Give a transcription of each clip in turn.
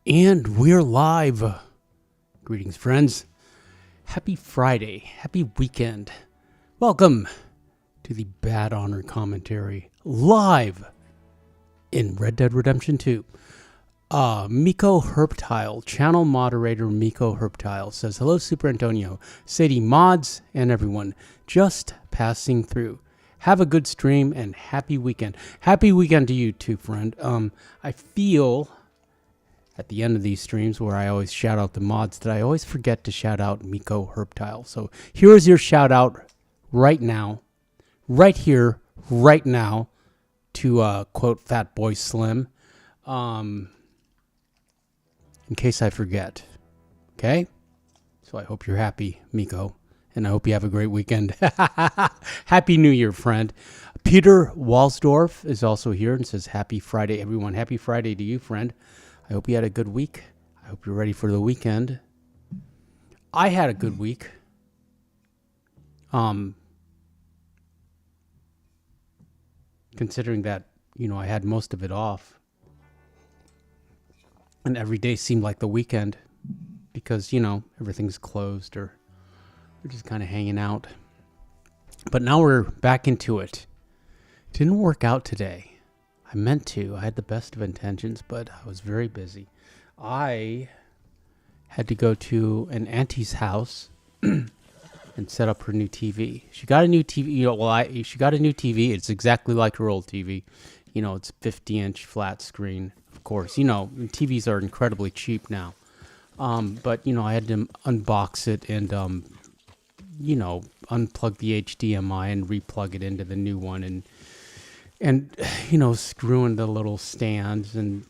And we're live. Greetings, friends. Happy Friday. Happy weekend. Welcome to the Bad Honor Commentary live in Red Dead Redemption 2. Miko Herptile, channel moderator Miko Herptile says, hello, Superantonio, Sadie mods, and everyone just passing through. Have a good stream and happy weekend. Happy weekend to you too, friend. I feel at the end of these streams where I always shout out the mods that I always forget to shout out Miko Herptile. So here's your shout out right now, right here, right now, to quote Fat Boy Slim, in case I forget. Okay? So I hope you're happy, Miko, and I hope you have a great weekend. Happy New Year, friend. Peter Walsdorf is also here and says, happy Friday, everyone. Happy Friday to you, friend. I hope you had a good week. I hope you're ready for the weekend. I had a good week. Considering that, I had most of it off. And every day seemed like the weekend because, everything's closed or we're just kind of hanging out. But now we're back into it. Didn't work out today. I meant to. I had the best of intentions, but I was very busy. I had to go to an auntie's house and set up her new TV. She got a new TV. She got a new TV. It's exactly like her old TV. It's 50-inch flat screen. Of course, TVs are incredibly cheap now. But I had to unbox it and unplug the HDMI and replug it into the new one and screw in the little stands and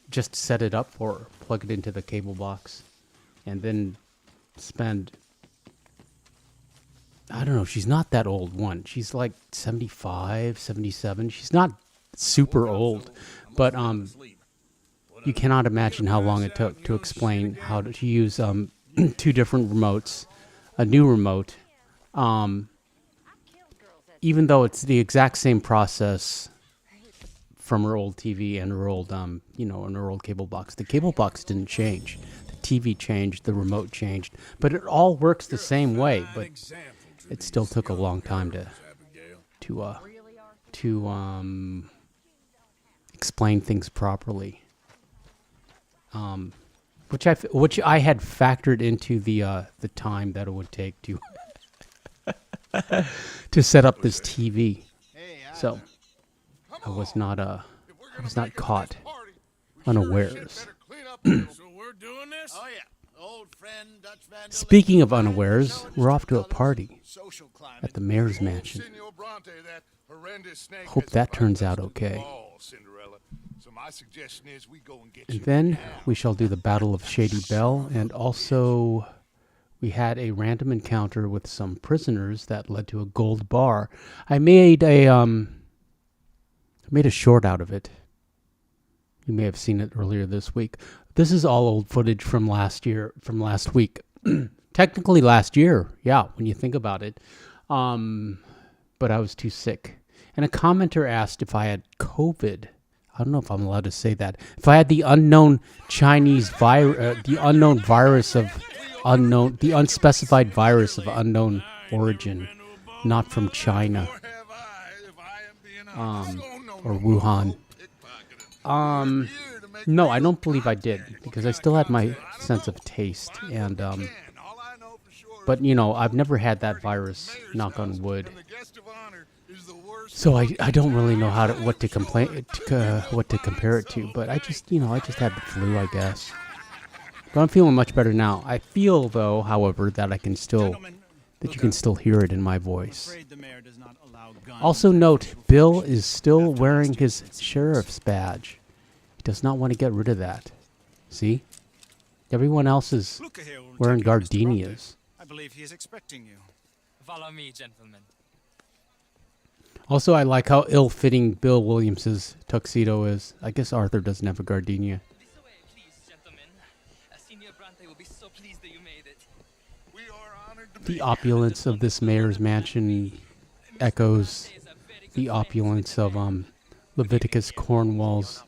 just set it up or plug it into the cable box and then spend, I don't know, she's not that old one. She's like 75, 77. She's not super old, but you cannot imagine how long it took to explain how to use two different remotes, a new remote. Even though it's the exact same process from her old TV and her old, and her old cable box. The cable box didn't change. The TV changed, the remote changed, but it all works the same way. But it still took a long time to explain things properly. Which I had factored into the time that it would take to to set up this TV. So I was not caught unawares. Speaking of unawares, we're off to a party at the mayor's mansion. Hope that turns out okay. And then we shall do the Battle of Shady Bell, and also we had a random encounter with some prisoners that led to a gold bar. I made a short out of it. You may have seen it earlier this week. This is all old footage from last week. Technically last year, yeah, when you think about it. But I was too sick. And a commenter asked if I had COVID. I don't know if I'm allowed to say that. If I had the unknown Chinese virus, the unspecified virus of unknown origin, not from China, or Wuhan. No, I don't believe I did because I still had my sense of taste and, but I've never had that virus, knock on wood. So I don't really know what to compare it to, but I just had the flu, I guess. But I'm feeling much better now. I feel though, however, that you can still hear it in my voice. Also note, Bill is still wearing his sheriff's badge. He does not want to get rid of that. See? Everyone else is wearing gardenias. I believe he is expecting you. Follow me, gentlemen. Also, I like how ill-fitting Bill Williams's tuxedo is. I guess Arthur doesn't have a gardenia. This way, please, gentlemen. Senior Bronte will be so pleased that you made it. We are honored to The opulence of this mayor's mansion echoes the opulence of Leviticus Cornwall's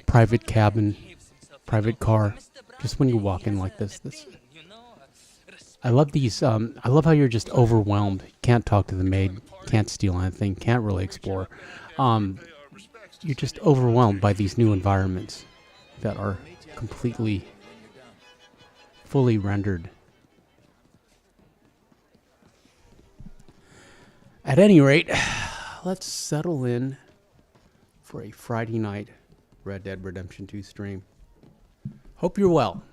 private cabin, private car. Just when you walk in like this. I love these. I love how you're just overwhelmed. You can't talk to the maid. Can't steal anything. Can't really explore. You're just overwhelmed by these new environments that are completely, fully rendered. At any rate, let's settle in for a Friday night Red Dead Redemption 2 stream. Hope you're well.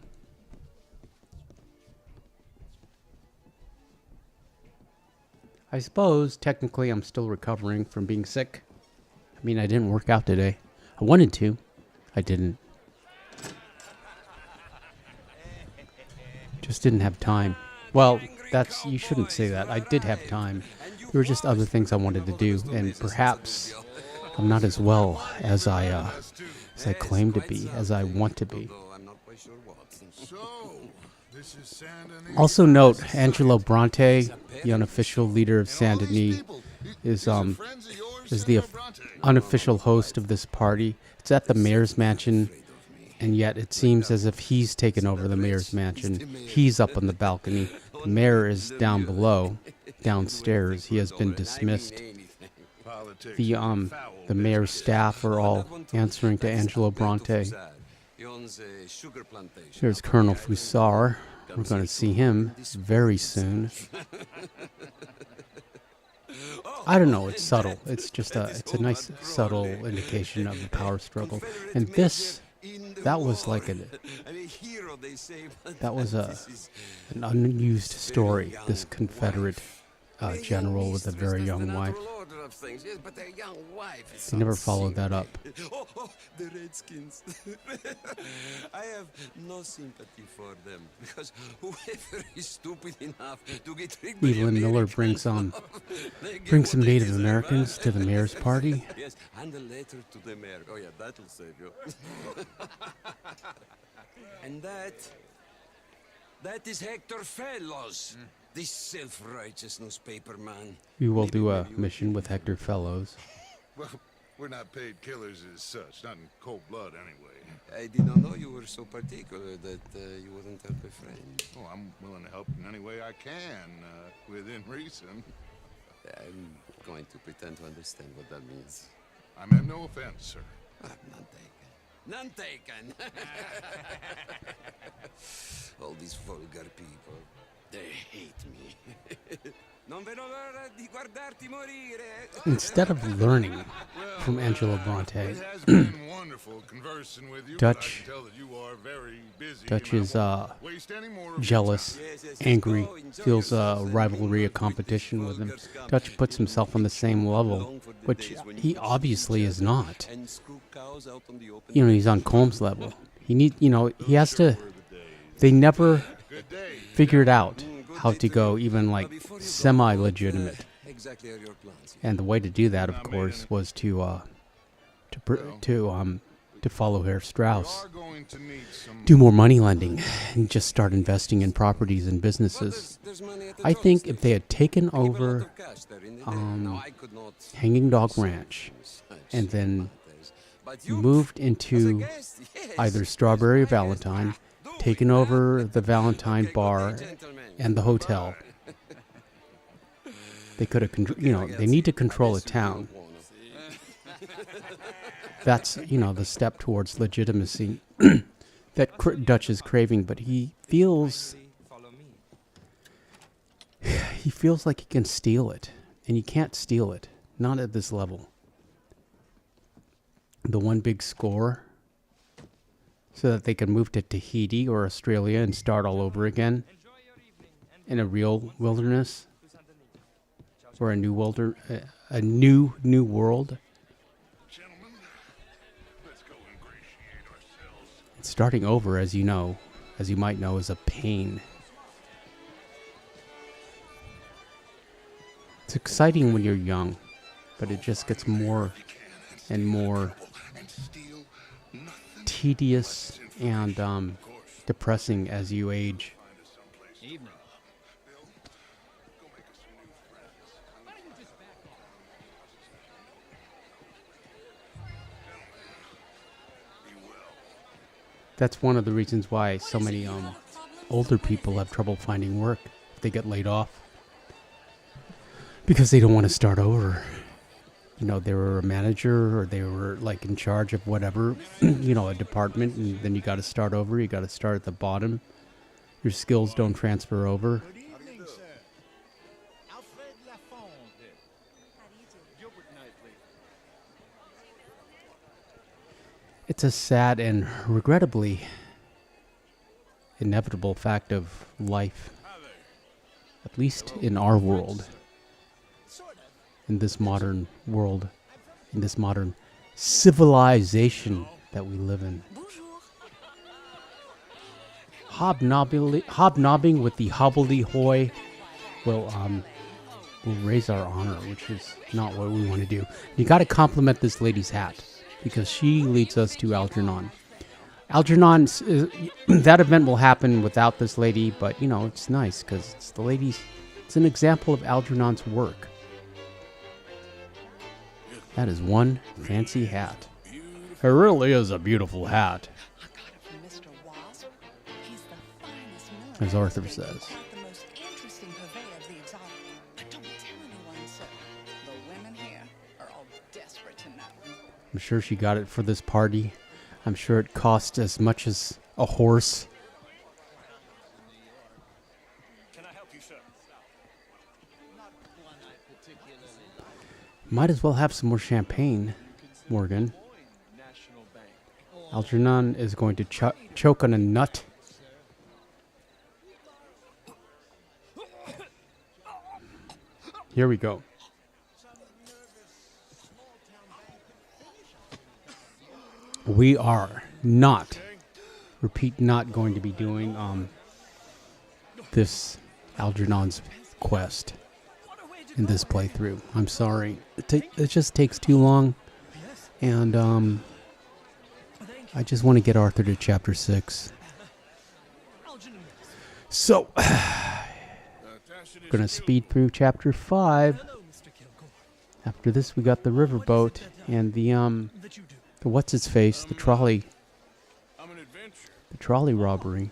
I suppose, technically, I'm still recovering from being sick. I mean, I didn't work out today. I wanted to. I didn't. Just didn't have time. Well, you shouldn't say that. I did have time. There were just other things I wanted to do, and perhaps I'm not as well as I claim to be, as I want to be. Also note, Angelo Bronte, the unofficial leader of Saint Denis, is the unofficial host of this party. It's at the mayor's mansion, and yet it seems as if he's taken over the mayor's mansion. He's up on the balcony. The mayor is down below, downstairs. He has been dismissed. The mayor's staff are all answering to Angelo Bronte. Here's Colonel Foussard. We're going to see him very soon. I don't know, it's subtle. It's just it's a nice subtle indication of the power struggle. And that was like an unused story, this Confederate general with a very young wife. They never followed that up. The Redskins. I have no sympathy for them because whoever is stupid enough to get tricked by Evelyn Miller brings some Native Americans to the mayor's party. Yes, and a letter to the mayor. Oh yeah, that'll save you. And that is Hector Fellows. This self-righteous newspaper man. We will do a mission with Hector Fellows. Well, we're not paid killers as such, not in cold blood anyway. I did not know you were so particular that you wouldn't help a friend. Oh, I'm willing to help in any way I can, within reason. I'm going to pretend to understand what that means. I meant no offense, sir. None taken. None taken. All these vulgar people. They hate me. Non vedo l'ora di guardarti morire. Instead of learning from Angelo Bronte, It has been wonderful conversing with you. Dutch I can tell that you are very busy. Dutch You is won't waste any more of your jealous, time. angry, feels a rivalry, a competition with him. Dutch puts himself on the same level, which he obviously is not. You know, he's on Combs' level. He has to. They never Good day. figured out how to go even like semi-legitimate. And the way to do that, of course, was to follow Herr Strauss, Are going to need some do more money lending, and just start investing in properties and businesses. I think if they had taken over Hanging Dog Ranch and then moved into either Strawberry or Valentine, taken over the Valentine bar and the hotel, they could have, they need to control a town. That's, the step towards legitimacy that Dutch is craving, but he feels like he can steal it, and you can't steal it, not at this level. The one big score, so that they can move to Tahiti or Australia and start all over again in a real wilderness or a new world. gentlemen. Let's go ingratiate ourselves. Starting over, as you might know, is a pain. It's exciting when you're young, but it just gets more and more tedious and depressing as you age. That's one of the reasons why so many older people have trouble finding work if they get laid off. Because they don't want to start over. You know, they were a manager or they were like in charge of whatever, you know, a department, and then you got to start over. You got to start at the bottom. Your skills don't transfer over. It's a sad and regrettably inevitable fact of life, at least in our world, in this modern world, in this modern civilization that we live in. Hobnobbing with the hobbledehoy will raise our honor, which is not what we want to do. You got to compliment this lady's hat, because she leads us to Algernon. Algernon, that event will happen without this lady, but, you know, it's nice because it's the lady's, it's an example of Algernon's work. That is one fancy hat. It really is a beautiful hat, as Arthur says. I'm sure she got it for this party. I'm sure it cost as much as a horse. Can I help you, sir? Might as well have some more champagne, Morgan. Algernon is going to choke on a nut. Here we go. We are not, repeat, not going to be doing this Algernon's quest in this playthrough. I'm sorry. It just takes too long. And I just want to get Arthur to chapter 6. So, going to speed through chapter 5. After this, we got the riverboat and the what's its face, the trolley robbery.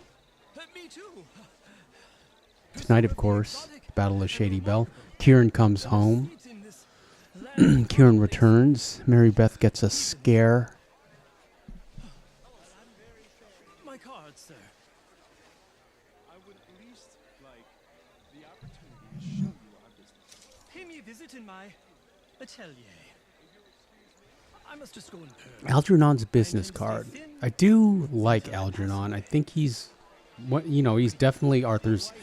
Tonight, of course, the Battle of Shady Belle. Kieran comes home. Kieran returns. Mary Beth gets a scare. My card, sir. I would at least like the opportunity to show you our business. Pay me a visit in my atelier. I must just go and Algernon's business card. I do like Algernon. I think he's, he's definitely Arthur's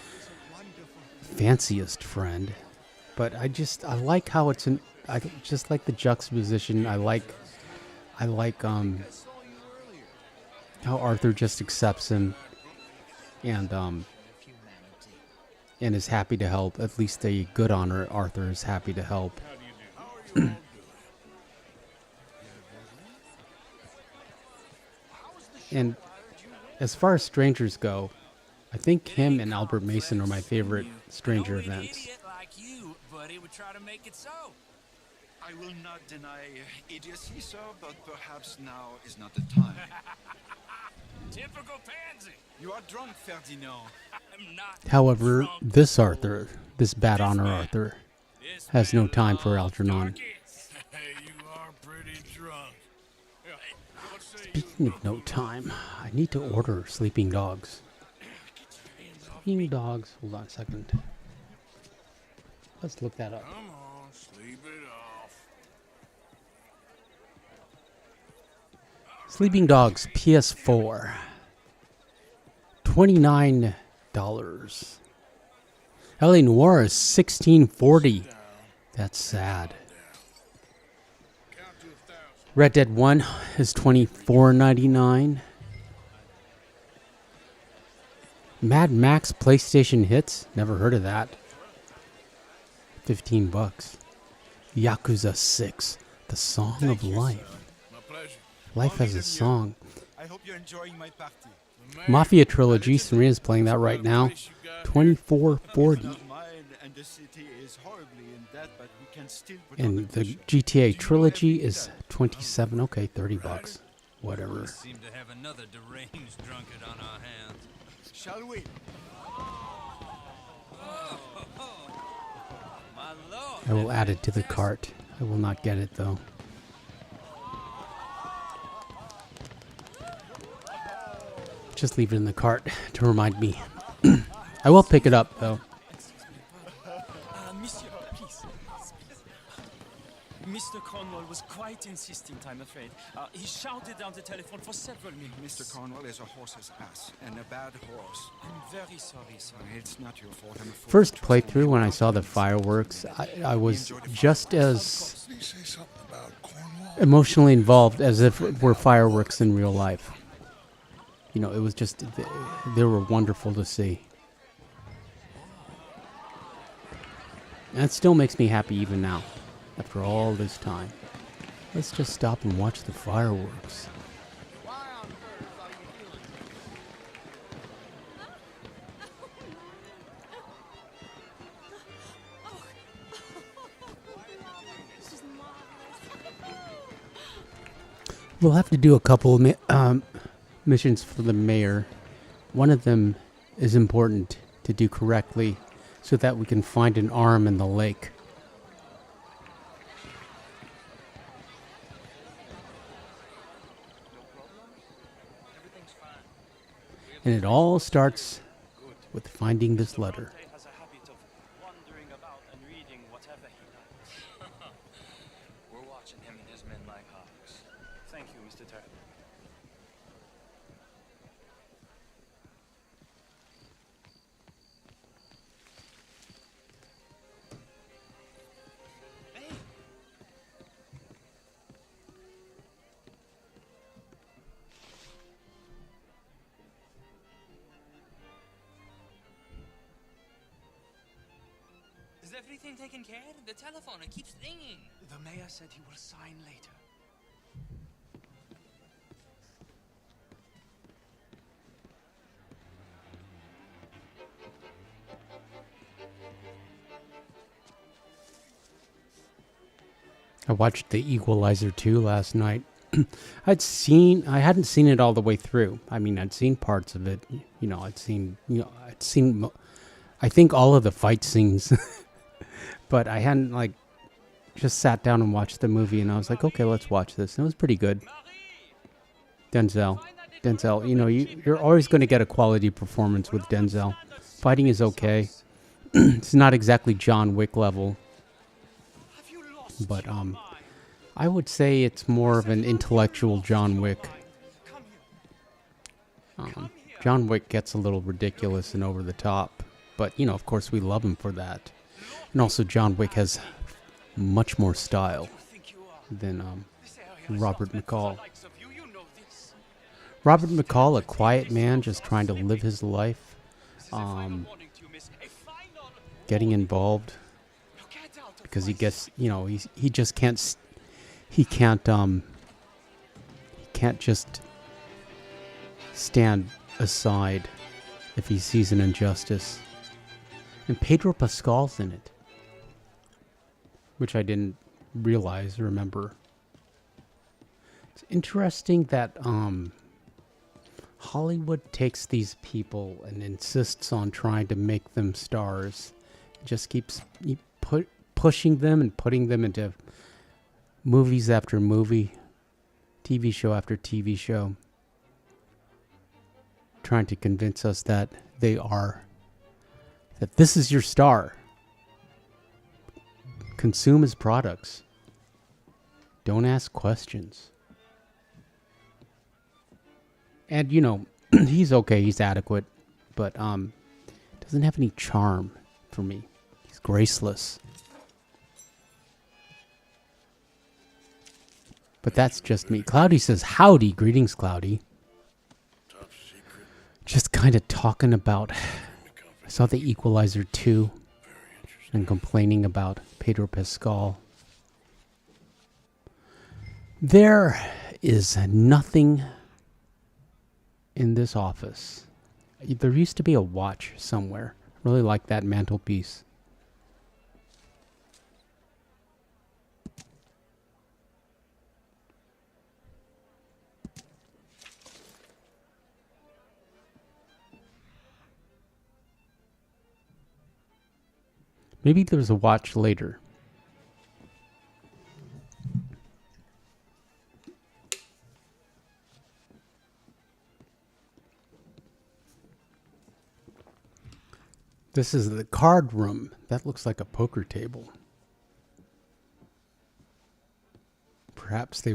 fanciest friend. But I like how it's I just like the juxtaposition. I like how Arthur just accepts him and is happy to help. At least a good honor. Arthur is happy to help. And as far as strangers go, I think him and Albert Mason are my favorite stranger events. Like you, but it would try to make it so. I will not deny idiocy, sir, but perhaps now is not the time. Typical pansy. You are drunk, Ferdinand. I'm not. However, drunk. this Arthur, this bad honor Arthur, has no time for Algernon. You are pretty drunk. Speaking of no time, I need to order sleeping dogs. Sleeping dogs. Hold on a second. Let's look that up. Come on, sleep it off. Sleeping Dogs PS4. $29. LA Noir is $16.40. That's sad. Red Dead 1 is $24.99. Mad Max PlayStation Hits? Never heard of that. $15. Yakuza 6, The Song of Life. My pleasure. Life has a song. I hope you're enjoying my party. Mafia Trilogy, Serena's playing that right now. $24.40. And the city is horribly in debt, but we can still put And the GTA Trilogy is $27. Okay, $30. Whatever. Seem to have another deranged drunkard on our hands. Shall we? My lord. I will add it to the cart. I will not get it though. Just leave it in the cart to remind me. I will pick it up though. Monsieur, please. Mr. Cornwall was quite insistent, I'm afraid. He shouted down the telephone for several minutes. Mr. Cornwall is a horse's ass, and a bad horse. I'm very sorry, sir. It's not your fault. I'm a fool. First playthrough when I saw the fireworks, I was just as Did he say something about Cornwall? emotionally involved as if it were fireworks in real life. You know, it was just, they were wonderful to see. And it still makes me happy even now, after all this time. Let's just stop and watch the fireworks. We'll have to do a couple of missions for the mayor. One of them is important to do correctly so that we can find an arm in the lake. And it all starts with finding this letter. He has a habit of wandering about and reading whatever he likes. We're watching him and his men like hawks. Thank you, Mr. Turner. Is everything taken care of? The telephone, it keeps ringing. The mayor said he will sign later. I watched The Equalizer 2 last night. I hadn't seen it all the way through. I mean, I'd seen parts of it. I think all of the fight scenes. But I hadn't, just sat down and watched the movie, and I was like, okay, let's watch this. And it was pretty good. Denzel, you're always going to get a quality performance with Denzel. Fighting is okay. It's not exactly John Wick level. But, I would say it's more of an intellectual John Wick. John Wick gets a little ridiculous and over the top. But, of course, we love him for that. And also, John Wick has much more style than Robert McCall. Robert McCall, a quiet man just trying to live his life, getting involved because he gets, he just can't, he can't just stand aside if he sees an injustice. And Pedro Pascal's in it, which I didn't remember. It's interesting that Hollywood takes these people and insists on trying to make them stars. Just keeps pushing them and putting them into movies after movie, TV show after TV show, trying to convince us that that this is your star. Consume his products. Don't ask questions. And, he's okay, he's adequate, but doesn't have any charm for me. He's graceless. But that's just me. Cloudy says, howdy. Greetings, Cloudy. Just kind of talking about... I saw The Equalizer 2 and complaining about Pedro Pascal. There is nothing in this office. There used to be a watch somewhere. I really like that mantelpiece. Maybe there's a watch later. This is the card room. That looks like a poker table. Perhaps they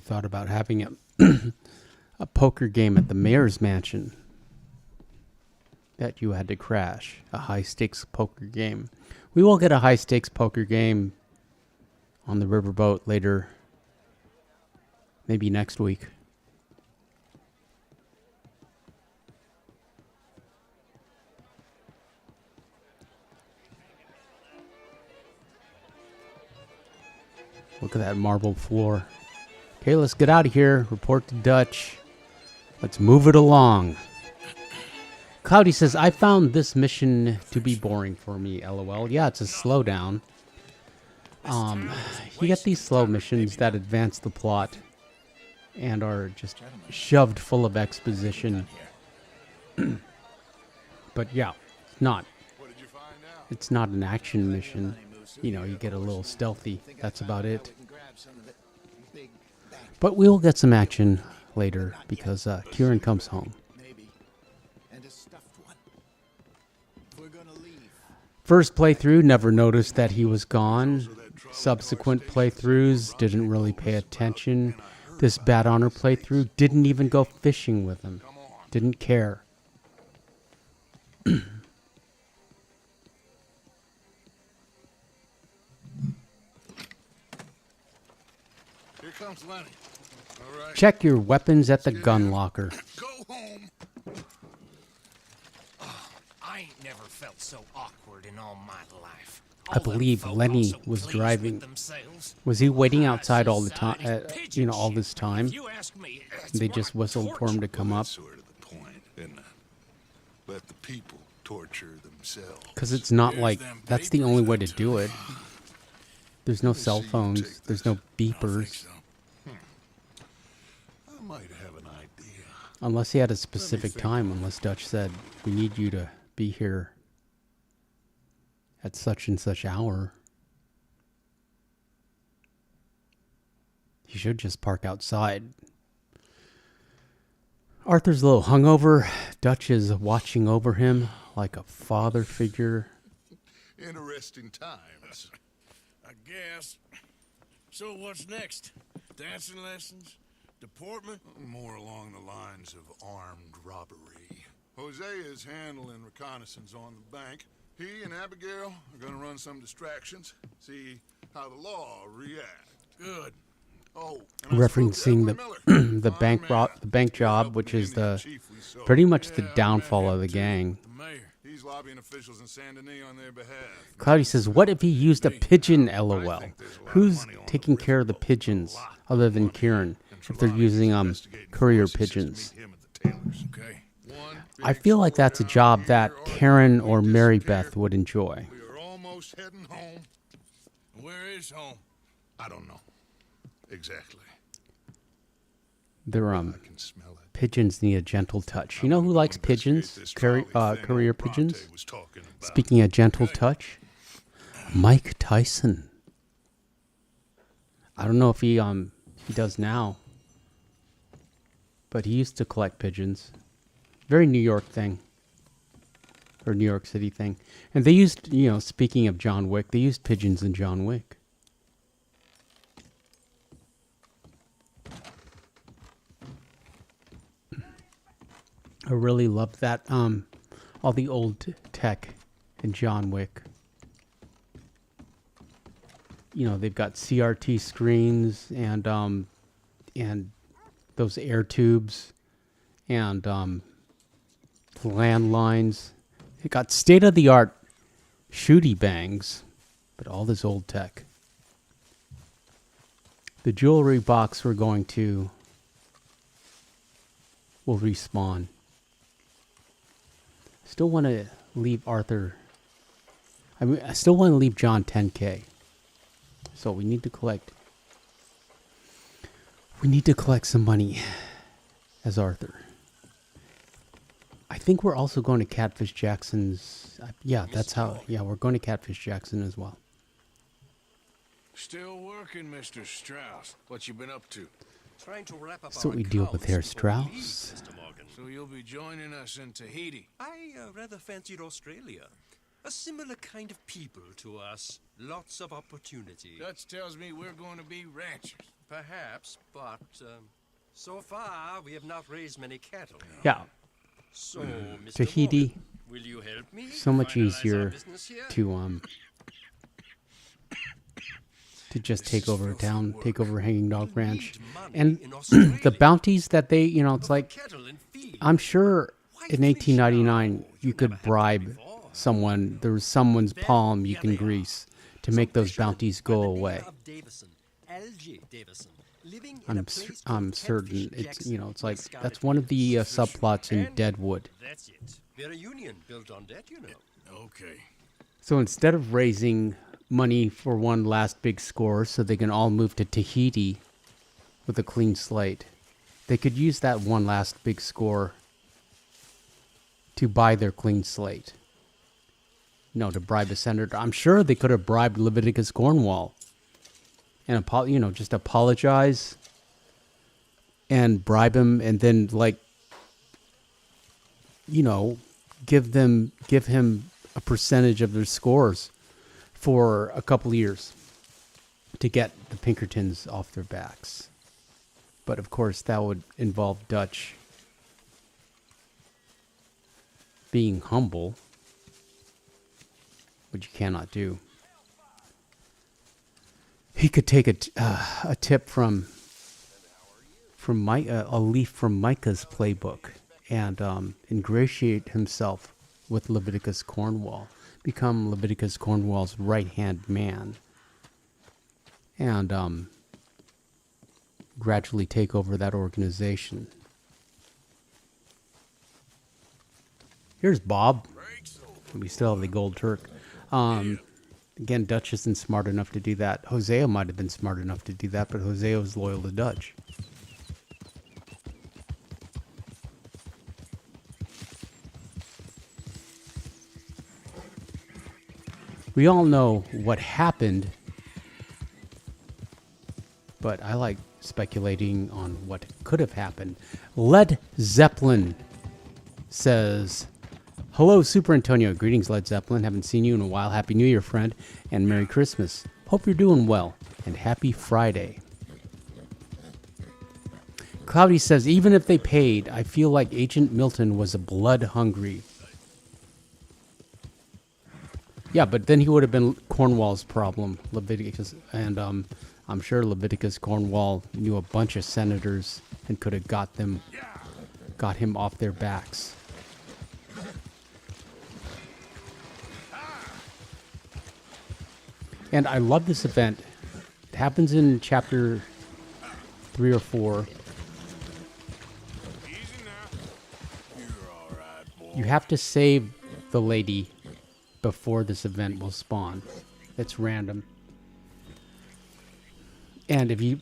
thought about having a poker game at the mayor's mansion that you had to crash. A high-stakes poker game. We will get a high-stakes poker game on the riverboat later. Maybe next week. Look at that marble floor. Okay, let's get out of here. Report to Dutch. Let's move it along. Cloudy says, I found this mission to be boring for me, LOL. Yeah, it's a slowdown. You get these slow missions that advance the plot and are just shoved full of exposition. But yeah, it's not an action mission. You know, you get a little stealthy. That's about it. But we'll get some action later because Kieran comes home. First playthrough, never noticed that he was gone. Subsequent playthroughs, didn't really pay attention. This Bad Honor playthrough, didn't even go fishing with him. Didn't care. Here comes Lenny. All right. Check your weapons at the gun locker. Go home. I ain't never felt so awkward in all my life. I believe Lenny was driving. Was he waiting outside all the time? All this time? They just whistled for him to come up. Sort of the point, isn't it? Let the people torture themselves. Because it's not like that's the only way to do it. There's no cell phones. There's no beepers. I might have an idea. Unless he had a specific time. Unless Dutch said, we need you to be here at such and such hour. He should just park outside. Arthur's a little hungover. Dutch is watching over him like a father figure. Interesting times. I guess. So what's next? Dancing lessons? Deportment? More along the lines of armed robbery. Jose is handling reconnaissance on the bank. He and Abigail are going to run some distractions, see how the law reacts. Good. Oh, Referencing the bank job, which is pretty much the downfall of the gang. The mayor. He's lobbying officials in Saint Denis on their behalf. Cloudy says, what if he used a pigeon, LOL? Who's taking care of the pigeons other than Kieran if they're using courier pigeons? Okay. I feel like that's a job that Karen or Mary Beth would enjoy. We are almost heading home. Where is home? I don't know. Exactly. They're I can smell it. pigeons need a gentle touch. You know who likes pigeons? Courier pigeons? Was talking about. Speaking of gentle touch, Mike Tyson. I don't know if he does now, but he used to collect pigeons. Very New York thing. Or New York City thing. And they used, speaking of John Wick, they used pigeons in John Wick. I really love that. All the old tech in John Wick. They've got CRT screens and those air tubes and landlines. It got state-of-the-art shooty bangs, but all this old tech. The jewelry box we're going to will respawn. Still want to leave Arthur. I still want to leave John 10K. So we need to collect. We need to collect some money as Arthur. I think think we're also going to Catfish Jackson's. Yeah, that's how. Yeah, we're going to Catfish Jackson as well. Still working, Mr. Strauss. What you been up to? Trying to wrap up So our we deal with Herr accounts before we leave, Strauss. Mr. Morgan. So you'll be joining us in Tahiti. I rather fancied Australia. A similar kind of people to us. Lots of opportunity. Dutch tells me we're going to be ranchers. Perhaps, but so far we have not raised many cattle. Yeah, So, Mr. Tahiti. Morgan, will you help me? So much finalize our easier business here? to just take over a town, take over Hanging Dog Ranch, Need money and in Australia. the bounties that they, it's like, Cattle and feed. I'm sure in Why 1899 fish now? you You could never had bribe that before. someone. There was someone's Then, palm you here can they are. grease to make those Some bounties fishermen go by the name away. of Davison, L.J. Davison, living in a place I'm called certain Catfish it's Jackson, it's like Scarlet that's one of the Hills. subplots in And Deadwood. That's it. We're a union built on that, you know. Okay. So instead of raising money for one last big score so they can all move to Tahiti with a clean slate, they could use that one last big score to buy their clean slate. No, to bribe a senator. I'm sure they could have bribed Leviticus Cornwall and just apologize and bribe him, and then give him a percentage of their scores for a couple years to get the Pinkertons off their backs. But of course, that would involve Dutch being humble, which you cannot do. He could take a tip from a leaf from Micah's playbook and ingratiate himself with Leviticus Cornwall, become Leviticus Cornwall's right-hand man, and gradually take over that organization. Here's Bob. We still have the Gold Turk. Again, Dutch isn't smart enough to do that. Hosea might have been smart enough to do that, but Hosea was loyal to Dutch. We all know what happened, but I like speculating on what could have happened. Led Zeppelin says, "Hello, Super Antonio. Greetings, Led Zeppelin. Haven't seen you in a while. Happy New Year, friend, and Merry Christmas. Hope you're doing well, and Happy Friday." Cloudy says, "Even if they paid, I feel like Agent Milton was a blood hungry." Yeah, but then he would have been Cornwall's problem, Leviticus, and I'm sure Leviticus Cornwall knew a bunch of senators and could have got him off their backs. And I love this event. It happens in chapter 3 or 4. You have to save the lady before this event will spawn. It's random. And if you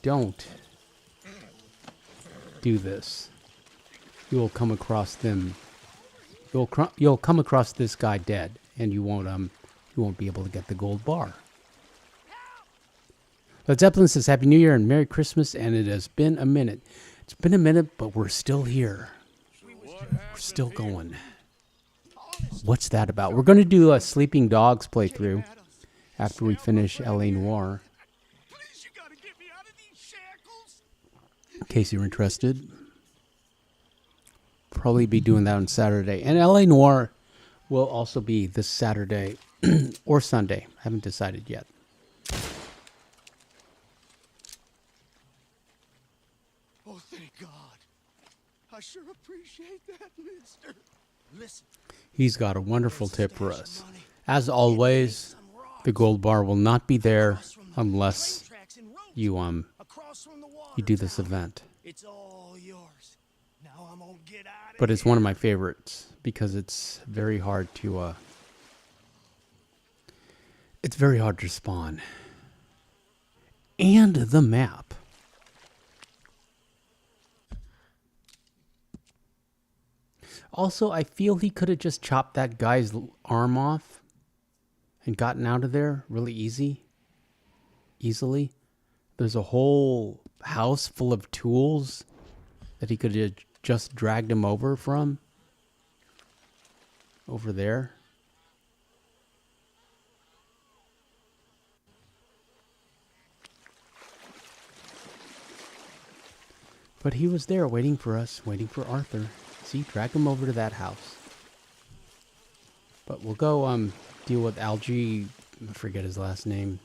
don't do this, you will come across them. You'll come across this guy dead, and you won't be able to get the gold bar. Led Zeppelin says, "Happy New Year and Merry Christmas," and it has been a minute. It's been a minute, but we're still here. We're still going. What's that about? We're going to do a Sleeping Dogs playthrough after we finish L.A. Noire. In case you're interested. Probably be doing that on Saturday. And L.A. Noire will also be this Saturday or Sunday. I haven't decided yet. Oh, thank God. I sure appreciate that, mister. Listen. He's got a wonderful tip for us. As always, the gold bar will not be there unless you do this event. It's all yours. Now I'm gonna get out of But it's one of my favorites because it's very hard to spawn. And the map. Also, I feel he could have just chopped that guy's arm off and gotten out of there really easily. There's a whole house full of tools that he could have just dragged him over from. Over there. But he was there waiting for us, waiting for Arthur. See, drag him over to that house. But we'll go deal with Algie, I forget his last name.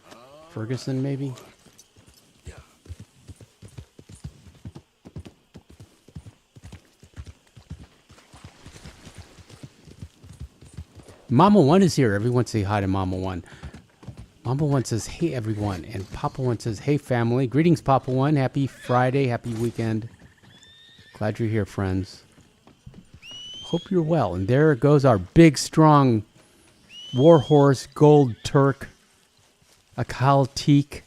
Ferguson, maybe? Mama One is here. Everyone say hi to Mama One. Mama One says, hey, everyone. And Papa One says, hey, family. Greetings, Papa One. Happy Friday. Happy weekend. Glad you're here, friends. Hope you're well. And there goes our big, strong warhorse, gold Turk, Akal Teak.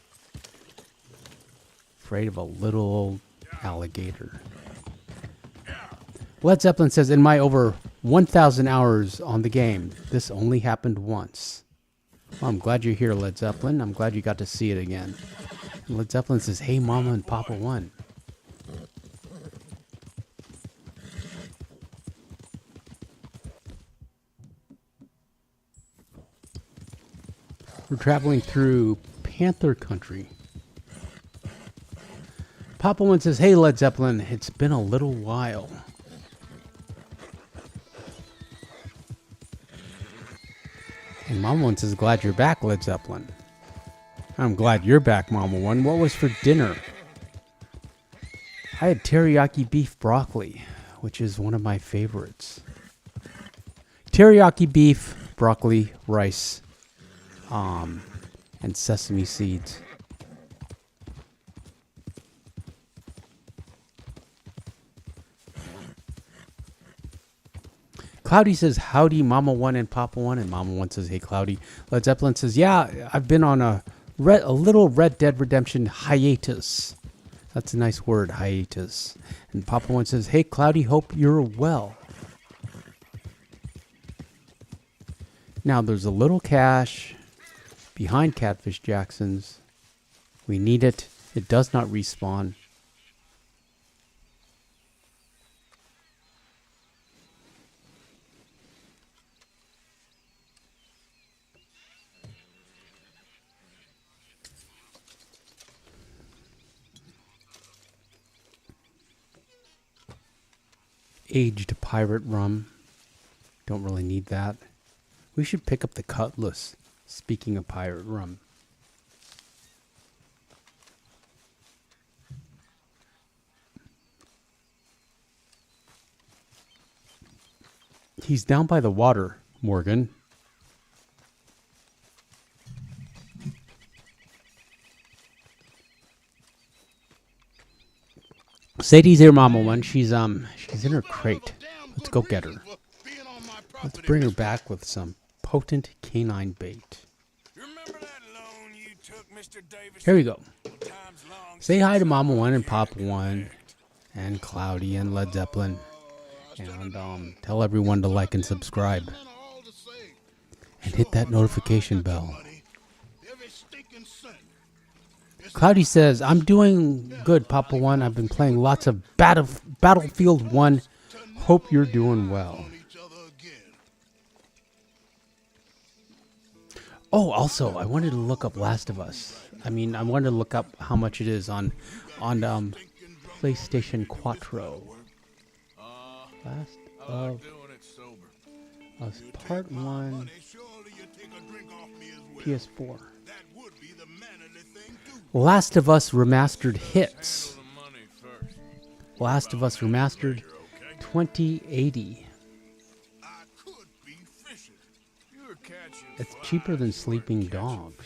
Afraid of a little old alligator. Led Zeppelin says, in my over 1,000 hours on the game, this only happened once. Well, I'm glad you're here, Led Zeppelin. I'm glad you got to see it again. And Led Zeppelin says, hey, Mama and Papa One. We're traveling through Panther Country. Papa One says, hey, Led Zeppelin, it's been a little while. And Mama One says, glad you're back, Led Zeppelin. I'm glad you're back, Mama One. What was for dinner? I had teriyaki beef broccoli, which is one of my favorites. Teriyaki beef, broccoli, rice, and sesame seeds. Cloudy says, howdy, Mama One and Papa One. And Mama One says, hey, Cloudy. Led Zeppelin says, yeah, I've been on a little Red Dead Redemption hiatus. That's a nice word, hiatus. And Papa One says, hey, Cloudy, hope you're well. Now, there's a little cache behind Catfish Jackson's. We need it. It does not respawn. Aged pirate rum. Don't really need that. We should pick up the cutlass. Speaking of pirate rum. He's down by the water, Morgan. Sadie's here, Mama One. She's in her crate. Let's go get her. Let's bring her back with some potent canine bait. Here we go. Say hi to Mama One and Papa One and Cloudy and Led Zeppelin. And tell everyone to like and subscribe. And hit that notification bell. Cloudy says, I'm doing good, Papa One. I've been playing lots of Battlefield 1. Hope you're doing well. Oh, also, I wanted to look up Last of Us. I wanted to look up how much it is on PlayStation Quattro. Last of Us Part 1, PS4. Last of Us Remastered hits. Last of Us Remastered 2080. It's cheaper than Sleeping Dogs.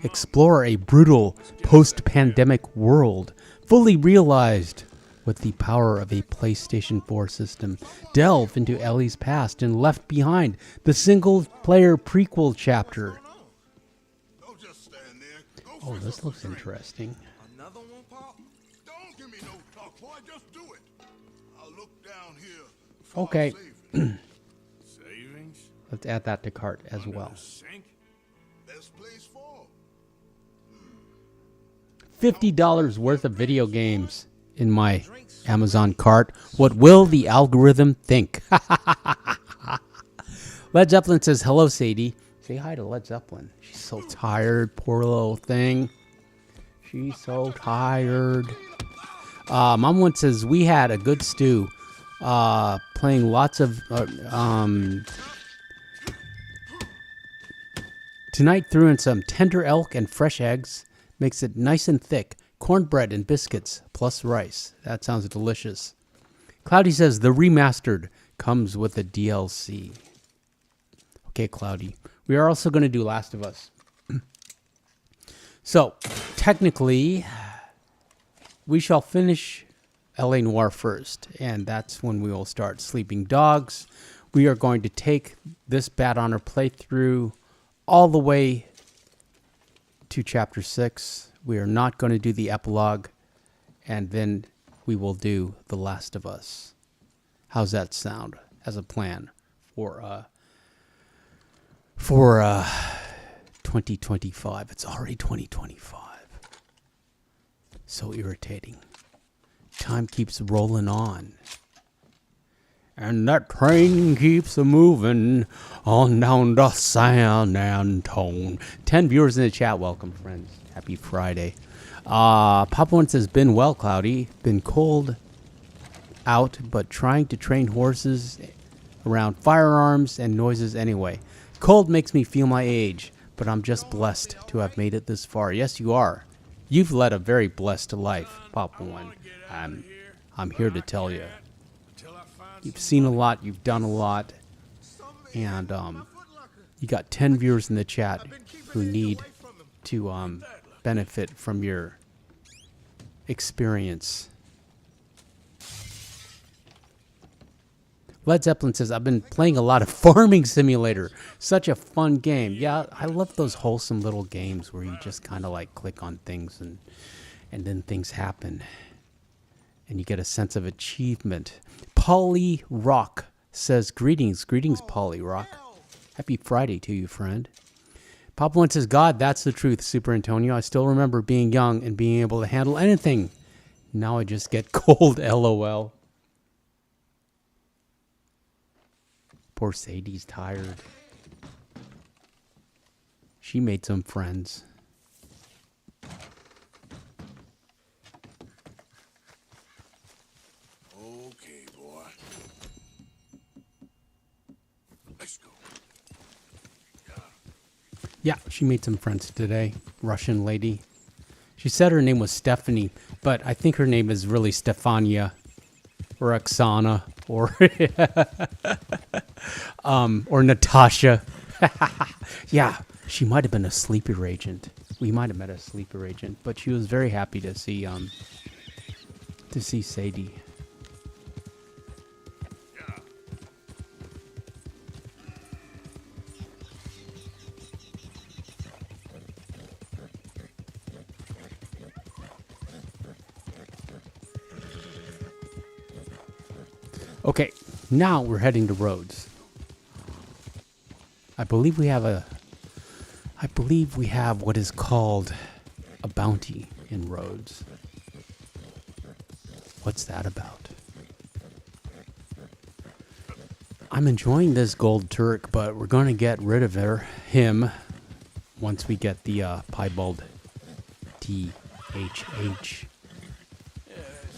Explore a brutal post-pandemic world fully realized with the power of a PlayStation 4 system. Delve into Ellie's past and left behind the single-player prequel chapter. Oh, this looks interesting. Another one, Pop? Don't give me no talk, boy. Just do it. I'll look down here Okay. Savings? Let's add that to cart as Under well. the sink? Best place for. $50 worth of video games in my Amazon cart. What will the algorithm think? Led Zeppelin says, hello, Sadie. Say hi to Led Zeppelin. She's so tired. Poor little thing. She's so tired. Mom one says, we had a good stew. Playing lots of... Tonight threw in some tender elk and fresh eggs. Makes it nice and thick. Cornbread and biscuits plus rice. That sounds delicious. Cloudy says the remastered comes with a DLC. Okay, Cloudy. We are also going to do Last of Us. So, technically, we shall finish L.A. Noire first. And that's when we will start Sleeping Dogs. We are going to take this Bad Honor playthrough all the way to Chapter 6. We are not going to do the epilogue, and then we will do The Last of Us. How's that sound as a plan for 2025? It's already 2025. So irritating. Time keeps rolling on. And that train keeps a-moving on down to San Antone. 10 viewers in the chat. Welcome, friends. Happy Friday. Papa one says, been well, Cloudy. Been cold out, but trying to train horses around firearms and noises anyway. Cold makes me feel my age, but I'm just blessed to have made it this far. Yes, you are. You've led a very blessed life, Papa one. I'm here to tell you. You've seen a lot, you've done a lot, and you got 10 viewers in the chat who need to benefit from your experience. Led Zeppelin says, I've been playing a lot of Farming Simulator. Such a fun game. Yeah, I love those wholesome little games where you just kind of like click on things and then things happen. And you get a sense of achievement. Polly Rock says, greetings, Polly Rock. Happy Friday to you, friend. Papa one says, God, that's the truth, Superantonio. I still remember being young and being able to handle anything. Now I just get cold, LOL. Poor Sadie's tired. She made some friends. Okay, boy. Let's go. Yeah, she made some friends today. Russian lady. She said her name was Stephanie, but I think her name is really Stefania or Oksana or Natasha. Yeah, she might have been a sleeper agent. We might have met a sleeper agent, but she was very happy to see Sadie. Okay, now we're heading to Rhodes. I believe we have what is called a bounty in Rhodes. What's that about? I'm enjoying this gold Turk, but we're going to get rid of him once we get the piebald THH.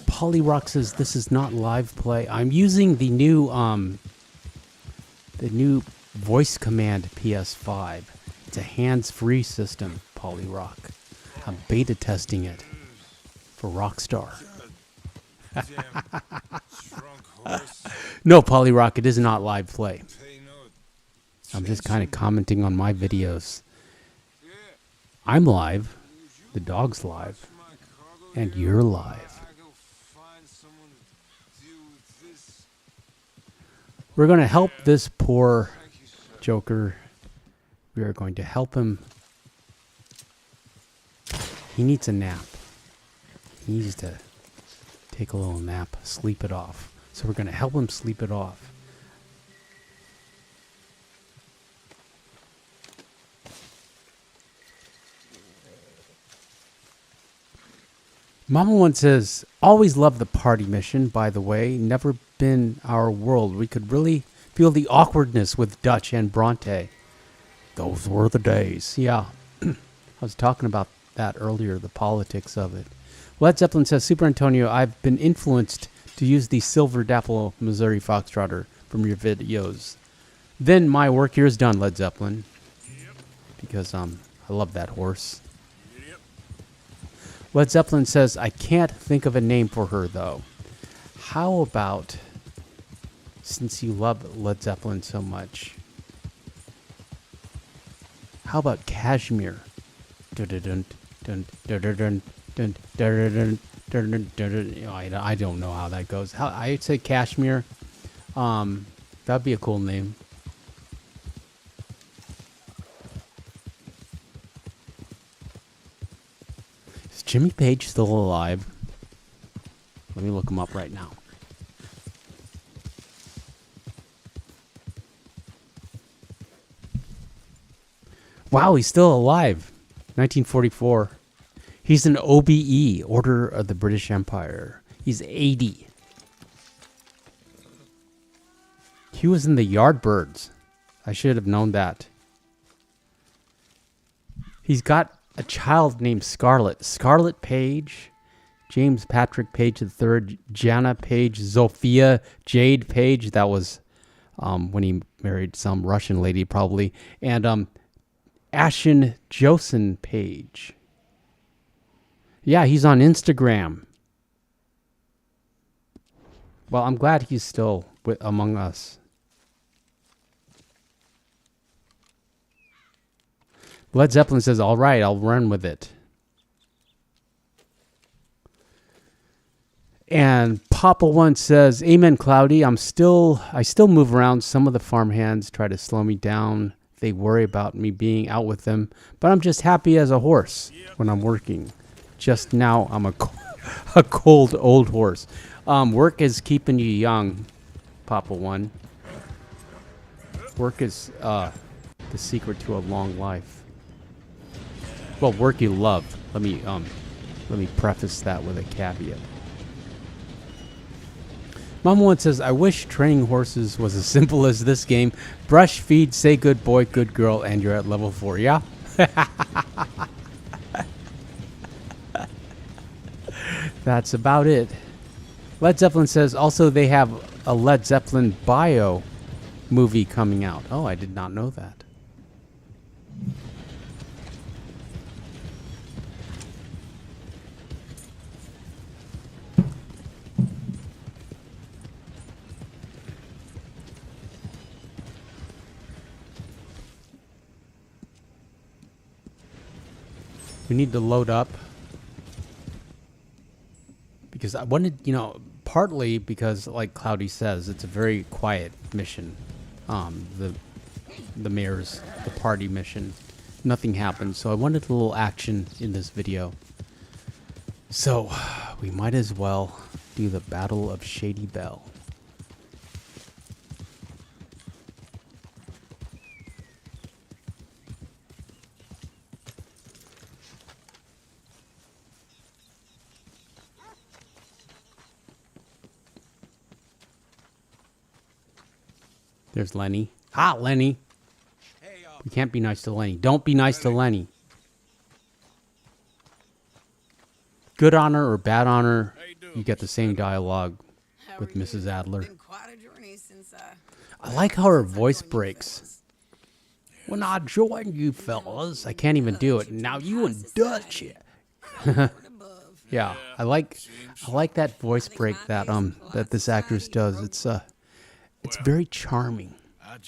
Polyrock says this is not live play. I'm using the new voice command PS5. It's a hands-free system, Polyrock. I'm beta testing it for Rockstar. No, Polyrock, it is not live play. I'm just kind of commenting on my videos. I'm live, the dog's live, and you're live. We're going to help this poor Joker. We are going to help him. He needs a nap. He needs to take a little nap, sleep it off. So we're going to help him sleep it off. Mama one says, always loved the party mission, by the way. Never been our world. We could really feel the awkwardness with Dutch and Bronte. Those were the days. Yeah. I was talking about that earlier, the politics of it. Led Zeppelin says, Super Antonio, I've been influenced to use the Silver Dapple Missouri Foxtrotter from your videos. Then my work here is done, Led Zeppelin. Because I love that horse. Led Zeppelin says, I can't think of a name for her, though. How about, since you love Led Zeppelin so much, how about Kashmir? I don't know how that goes. I'd say Kashmir. That'd be a cool name. Is Jimmy Page still alive? Let me look him up right now. Wow, he's still alive. 1944. He's an OBE, Order of the British Empire. He's 80. He was in the Yardbirds. I should have known that. He's got a child named Scarlett. Scarlett Page, James Patrick Page III, Jana Page, Zofia Jade Page. That was when he married some Russian lady probably. And Ashen Josen Page. Yeah, he's on Instagram. Well, I'm glad he's still among us. Led Zeppelin says, all right, I'll run with it. And Papa One says, amen, Cloudy. I still move around. Some of the farmhands try to slow me down. They worry about me being out with them. But I'm just happy as a horse when I'm working. Just now, I'm a cold old horse. Work is keeping you young, Papa One. Work is the secret to a long life. Well, work you love. Let me preface that with a caveat. Mama One says, I wish training horses was as simple as this game. Brush, feed, say good boy, good girl, and you're at level 4. Yeah? That's about it. Led Zeppelin says, also they have a Led Zeppelin bio movie coming out. Oh, I did not know that. We need to load up. Because I wanted, partly because, like Cloudy says, it's a very quiet mission. The mayor's, the party mission. Nothing happened, so I wanted a little action in this video. So, we might as well do the Battle of Shady Bell. There's Lenny. Ah, Lenny. We can't be nice to Lenny. Don't be nice to Lenny. Good honor or bad honor, you get the same dialogue with Mrs. Adler. I like how her voice breaks. When I joined you fellas, I can't even do it. Now you and Dutch. Yeah, I like that voice break that this actress does. It's very charming. I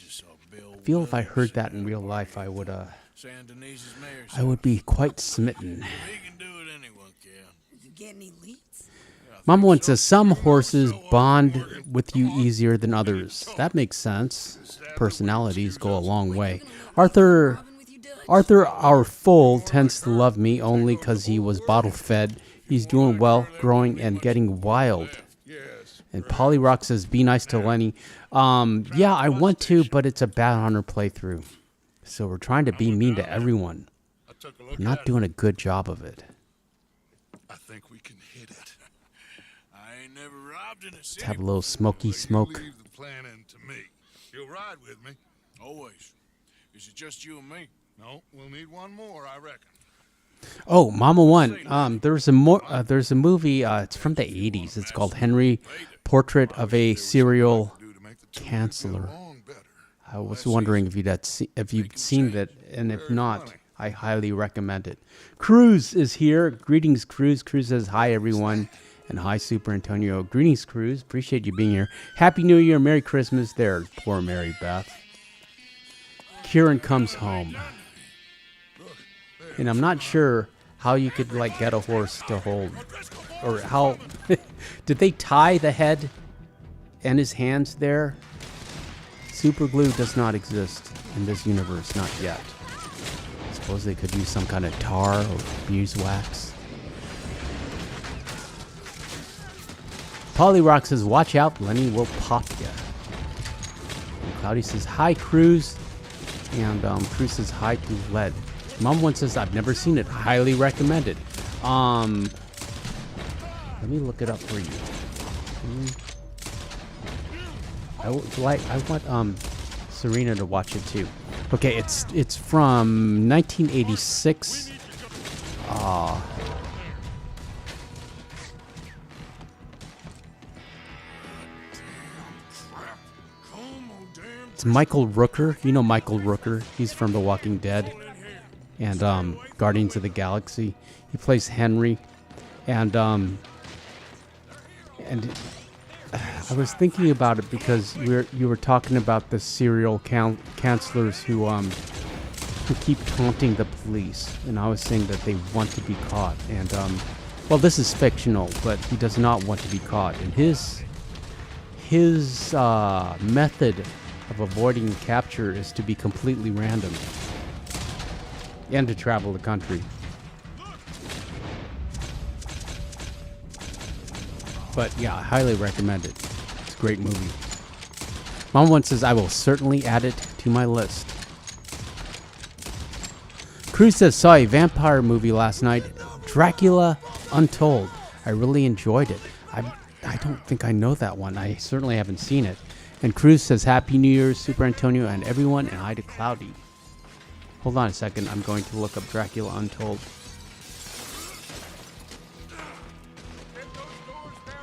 feel if I heard that in real life, I would be quite smitten. Mama One says, some horses bond with you easier than others. That makes sense. Personalities go a long way. Arthur, our foal, tends to love me only because he was bottle fed. He's doing well, growing, and getting wild. And Polyrock says, be nice to Lenny. Yeah, I want to, but it's a Bad Hunter playthrough. So we're trying to be mean to everyone. We're not doing a good job of it. I think we can hit it. I ain't never robbed in a Let's city. have a little smoky smoke. Leave the planning to me. You'll ride with me. Always. Is it just you and me? No, we'll need one more, I reckon. Oh, Mama One. There's a movie. It's from the 80s. It's called Henry, Portrait of a Serial Counselor. I was wondering if you've seen that, and if not, I highly recommend it. Cruz is here. Greetings, Cruz. Cruz says hi, everyone, and hi, Super Antonio. Greetings, Cruz. Appreciate you being here. Happy New Year, Merry Christmas. There, poor Mary Beth. Kieran comes home. And I'm not sure how you could like get a horse to hold, or how did they tie the head and his hands there? Super glue does not exist in this universe, not yet. I suppose they could use some kind of tar or beeswax. Polyrock says, watch out, Lenny will pop ya. And Cloudy says, hi, Cruz. And Cruz says, hi to Led. Mom one says, I've never seen it. Highly recommended. Let me look it up for you. I want Serena to watch it too. Okay, it's from 1986. It's Michael Rooker. You know Michael Rooker. He's from The Walking Dead and Guardians of the Galaxy. He plays Henry, and I was thinking about it because you were talking about the serial counselors who keep taunting the police, and I was saying that they want to be caught. And well, this is fictional, but he does not want to be caught. And his method of avoiding capture is to be completely random and to travel the country. But yeah, I highly recommend it. It's a great movie. Mom one says, I will certainly add it to my list. Cruz says, saw a vampire movie last night, Dracula Untold. I really enjoyed it. I don't think I know that one. I certainly haven't seen it. And Cruz says, Happy New Year, Super Antonio and everyone, and hi to Cloudy. Hold on a second. I'm going to look up Dracula Untold.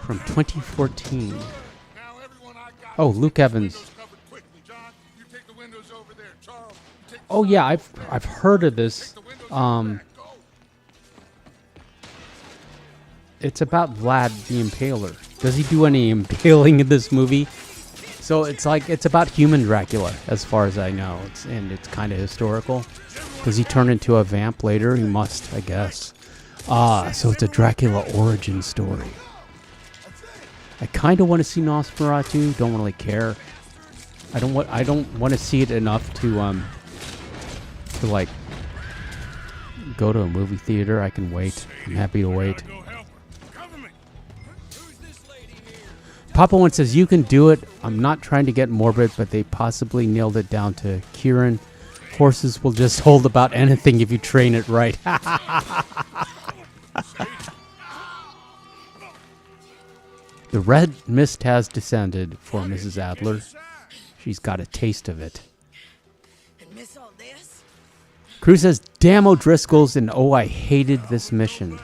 From 2014. Oh, Luke Evans. Oh yeah, I've heard of this. It's about Vlad the Impaler. Does he do any impaling in this movie? So it's about human Dracula, as far as I know. It's kind of historical. Does he turn into a vamp later? He must, I guess. So it's a Dracula origin story. I kind of want to see Nosferatu. Don't really care. I don't want to see it enough to like go to a movie theater. I can wait. I'm happy to wait. Papa one says, you can do it. I'm not trying to get morbid, but they possibly nailed it down to Kieran. Horses will just hold about anything if you train it right. The red mist has descended for Mrs. Adler. She's got a taste of it. Cruz says, damn O'Driscolls, and oh, I hated this mission.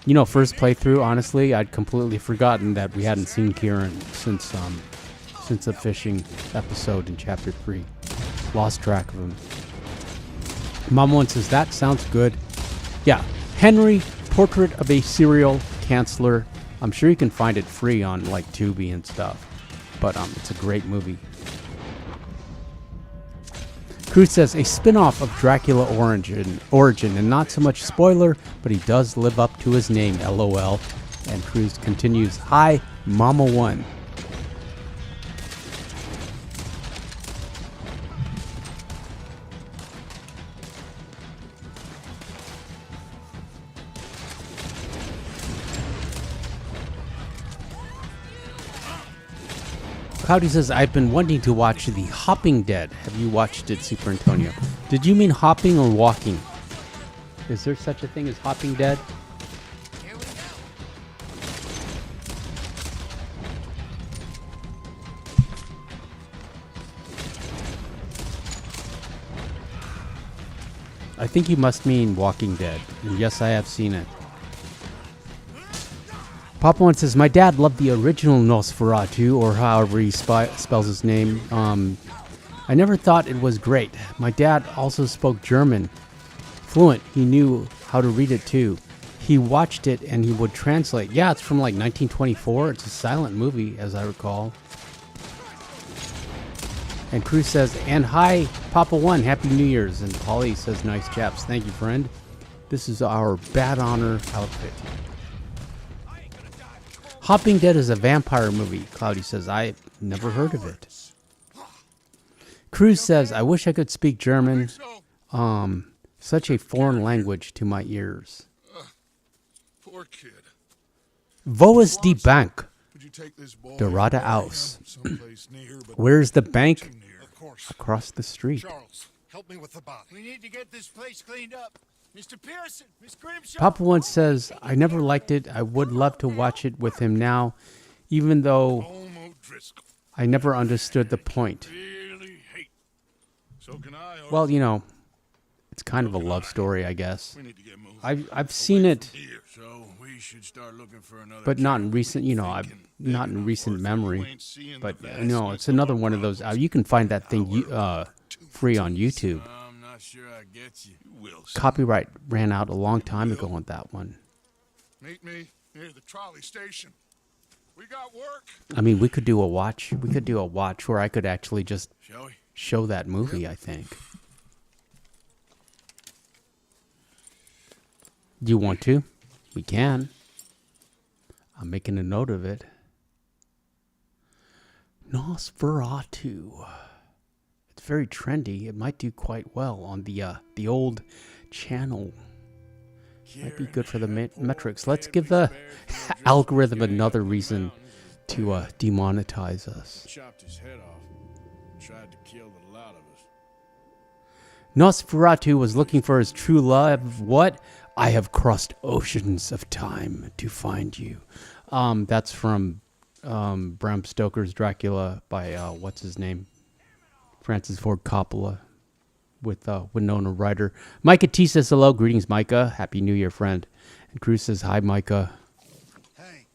You know, first playthrough, honestly, I'd completely forgotten that we hadn't seen Kieran since the fishing episode in Chapter 3. Lost track of him. Mom one says, that sounds good. Yeah, Henry, Portrait of a Serial Counselor. I'm sure you can find it free on, like, Tubi and stuff. But it's a great movie. Cruz says, a spin-off of Dracula Origin, and not so much spoiler, but he does live up to his name, LOL. And Cruz continues, hi, Mama One. Cloudy says, I've been wanting to watch The Hopping Dead. Have you watched it, Super Antonio? Did you mean hopping or walking? Is there such a thing as Hopping Dead? Here we go. I think you must mean Walking Dead. And yes, I have seen it. Papa One says, my dad loved the original Nosferatu, or however he spells his name. I never thought it was great. My dad also spoke German fluent. He knew how to read it too. He watched it and he would translate. Yeah, it's from like 1924. It's a silent movie, as I recall. And Cruz says, and hi, Papa One, Happy New Year's. And Polly says, nice chaps. Thank you, friend. This is our Bad Honor outfit. Hopping Dead is a vampire movie, Cloudy says. I've never heard of it. Cruz says, I wish I could speak German. Such a foreign language to my ears. Poor kid. Wo ist die Bank? Would you take this boy Dorada Aus. someplace near, but Where's the bank? too near? Of course. Across the street. Charles, help me with the body. We need to get this place cleaned up. Mr. Pearson, Miss Grimshaw. Papa One says, I never liked it. I would love to watch it with him now, even though Homo Driscoll. I never understood the point. Really hate. So can I. Well, you know, it's kind of a love story, I guess. We need to get moving. I've seen it, Here. So we should start looking for another. but not in job. recent, you know, not in recent You memory. ain't seeing But the no, vastness it's another of one of those. You can find that thing free on YouTube. I'm not sure I get you. You will see. Copyright ran out a long time ago on that one. Meet me near the trolley station. We got work. I mean, we could do a watch. We could do a watch where I could actually just Shall we? show that movie, I think. Do you want to? We can. I'm making a note of it. Nosferatu. It's very trendy. It might do quite well on the old channel. Might be good for the metrics. Let's give the algorithm another reason to demonetize us. Chopped his head off. Tried to kill the lot of us. Nosferatu was looking for his true love. What? I have crossed oceans of time to find you. That's from Bram Stoker's Dracula by what's his name? Francis Ford Coppola with Winona Ryder. Micah T says hello. Greetings, Micah. Happy New Year, friend. And Cruz says hi, Micah. Hey,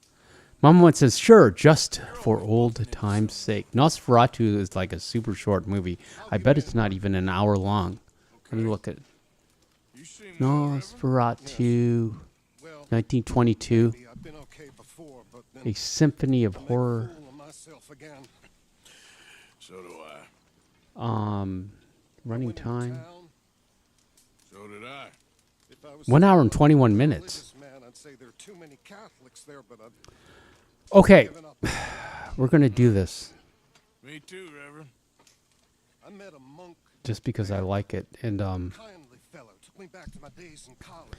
Mama One says, sure, just for old time's sake. Nosferatu is like a super short movie. I bet it's not even an hour long. Let me look at it. You seem Nosferatu, well, 1922. maybe I've been okay before, but then A symphony of I make a horror. fool of myself again. So do I. Running Went in time. town. So did I. If I was 1 hour and a 21 minutes. religious man, I'd say there are too many Catholics there, but I've Okay, given up. we're going to do this Me too, Reverend. I met a monk, just because I like it. And kindly fellow, took me back to my days in college.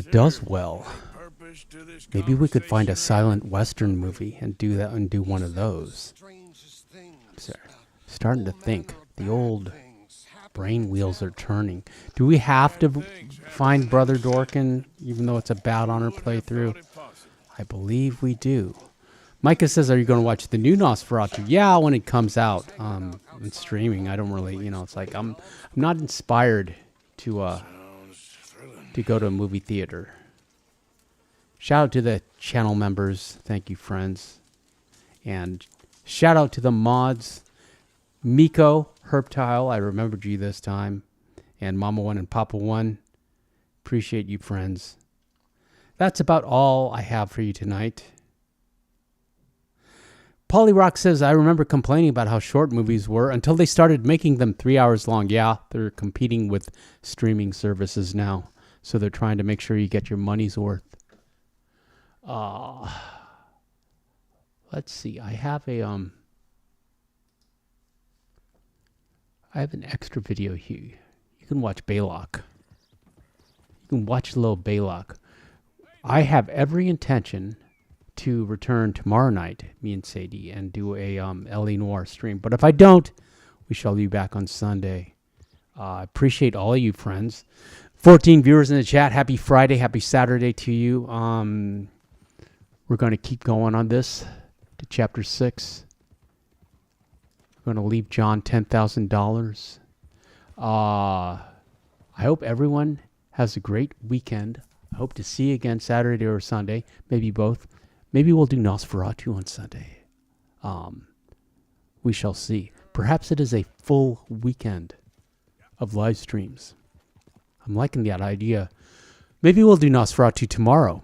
it does well. Purpose to this Maybe we could find a conversation, silent Western movie and do that and do one of those. Strangest things. Sorry. Starting to All think. manner of The bad old things happen brain in wheels are town. turning. Do we have to find Brother Dorkin, even though it's a Bad Honor playthrough? I believe we do. Micah says, are you going to watch the new Nosferatu? Yeah, when it comes out. In streaming, I don't really, you know, it's like I'm not inspired to go to a movie theater. Shout out to the channel members. Thank you, friends. And shout out to the mods. Miko, Herptile, I remembered you this time. And Mama One and Papa One. Appreciate you, friends. That's about all I have for you tonight. Polyrock says, I remember complaining about how short movies were until they started making them 3 hours long. Yeah, they're competing with streaming services now. So they're trying to make sure you get your money's worth. Let's see. I have an extra video here. You can watch Baylock. You can watch little Baylock. I have every intention to return tomorrow night, me and Sadie, and do a LA Noir stream. But if I don't, we shall be back on Sunday. I appreciate all of you, friends. 14 viewers in the chat. Happy Friday. Happy Saturday to you. We're going to keep going on this to chapter 6. We're going to leave John $10,000. I hope everyone has a great weekend. I hope to see you again Saturday or Sunday. Maybe both. Maybe we'll do Nosferatu on Sunday. We shall see. Perhaps it is a full weekend of live streams. I'm liking that idea. Maybe we'll do Nosferatu tomorrow.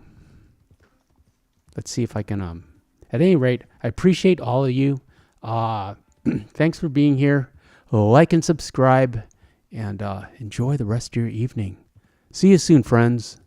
Let's see if I can. At any rate, I appreciate all of you. Thanks for being here. Like and subscribe, and enjoy the rest of your evening. See you soon, friends.